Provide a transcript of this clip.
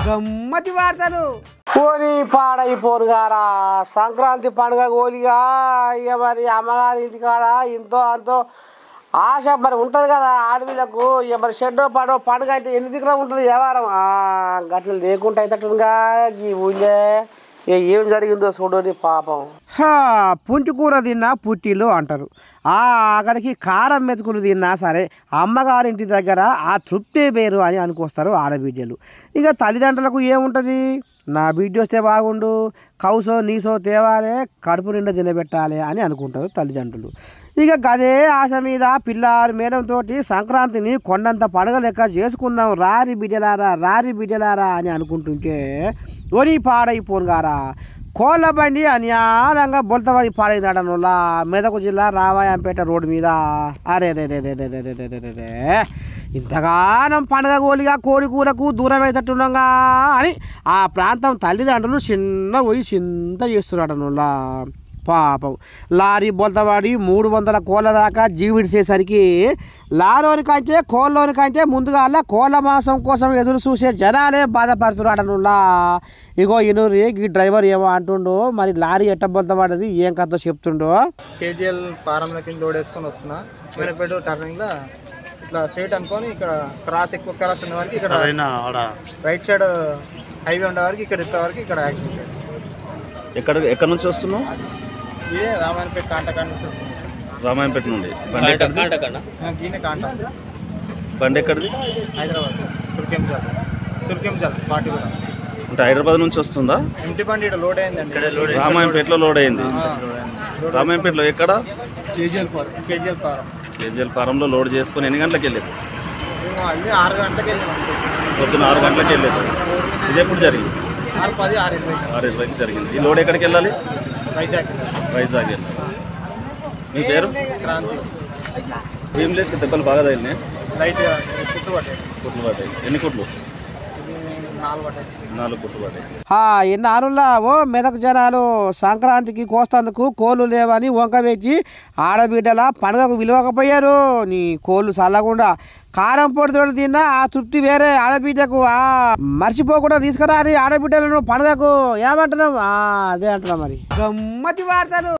గమ్మతి వార్తలు పోనీ పాడైపోరుగారా సంక్రాంతి పండుగ గోలిగా ఇక మరి అమ్మగారి ఇంటికాడ ఇంతో అంతో ఆశ మరి ఉంటుంది కదా ఆడపిల్లకు ఇక మరి షెడ్డో పడో పండుగ అంటే ఎన్ని దిక్కులో ఉంటుంది వ్యవహారం గట్ల లేకుండా అయితేగా ఈ ఊళ్ళే ఏం జరిగిందో చూడని పాపం పుంటికూర తిన్నా పుట్టిలో అంటారు అక్కడికి కారం మెతుకులు తిన్నా సరే అమ్మగారింటి దగ్గర ఆ తృప్తే వేరు అని అనుకొస్తారు ఆడబిడ్డలు. ఇక తల్లిదండ్రులకు ఏముంటుంది, నా బిడ్డ వస్తే బాగుండు, కౌసో నీసో తేవాలే, కడుపు నిండా తినబెట్టాలి అని అనుకుంటారు తల్లిదండ్రులు. ఇక గదే ఆశ మీద పిల్లారు మేడంతో సంక్రాంతిని కొండంత పండుగ లెక్క చేసుకుందాం రారి బిడ్డలారా అని అనుకుంటుంటే ఒరి పాడైపోను గారా కోళ్ళ బండి అన్యారంగా బొల్తవాడి పాడైందట మెదక్ జిల్లా రామాయంపేట రోడ్డు మీద. అరే రే ఇంతగానం పండగ గోలిగా కోడి కూరకు దూరం అవుతట్టున్నాగా అని ఆ ప్రాంతం తల్లిదండ్రులు చిన్న పోయి చింత చేస్తున్నాడనులా. పాపం లారీ బొల్తవాడి 300 కోళ్ళ దాకా జీవిడిచేసరికి లారీలోని కంటే కోళ్ళలోని కంటే ముందుగా కోళ్ళ మాంసం కోసం ఎదురు చూసే జనాలే బాధపడుతున్నాడనులా. ఇగో ఇనూరి ఈ డ్రైవర్ ఏమో అంటుండో, మరి లారీ ఎట్ట బొల్తవాడది ఏం కథ చెప్తుండో. కేజీఎల్ ఫారంలోకి లోడ్ వేసుకొని వస్తున్నా మేనపేట టర్నింగ్లో ఇట్లా స్ట్రైట్ అనుకొని ఇక్కడ ఎక్కువ క్రాస్ ఉన్న వరకు ఇక్కడ రైట్ సైడ్ హైవే ఉండే వరకు ఇక్కడ ఇట్లా వరకు ఇక్కడ యాక్సిడెంట్. ఎక్కడ నుంచి వస్తున్నావు? ఇదే రామాయణపేట కాంటకాడ నుంచి వస్తుంది. రామాయణపేట నుండి కాంట బండి ఎక్కడిది? హైదరాబాద్ తుర్కెంజల్ పార్టీ కూడా అంటే హైదరాబాద్ నుంచి వస్తుందా? ఇంటి బండి ఇక్కడ లోడ్ అయిందండి. రామాయణపేటలో లోడ్ అయింది. రామాయణపేటలో ఎక్కడ? కేజీఎల్ ఫారంలో లోడ్ చేసుకొని ఎన్ని గంటలకు వెళ్ళేది? 6 గంటలకు వెళ్ళాము. పొద్దున్న 6 గంటలకు వెళ్ళేది. ఇది ఎప్పుడు జరిగింది? 6:20 జరిగింది. ఈ లోడ్ ఎక్కడికి వెళ్ళాలి? వైజాగ్ వెళ్ళాలి. మీ పేరు? క్రాంతి. ఏం లేదు, దెబ్బలు బాగా తగిలినాయి. లైట్ కుట్లు పడ్డాయి. ఎన్ని కుట్లు? 4 కుట్లు పడ్డాయి. ఎన్నారులా మెదక్ జనాలు సంక్రాంతికి కోస్తందుకు కోళ్ళు లేవని వంక పెట్టి ఆడబిడ్డల పండుగకు విలువకపోయారు. నీ కోళ్ళు చల్లకుండా కారం పొడితో తిన్నా ఆ తృప్తి వేరే. ఆడబిడ్డకు మర్చిపోకుండా తీసుకురాని ఆడబిడ్డలను పండుగకు ఏమంటున్నాం అదే అంటున్నాం. మరి గమ్మతి వార్తలు.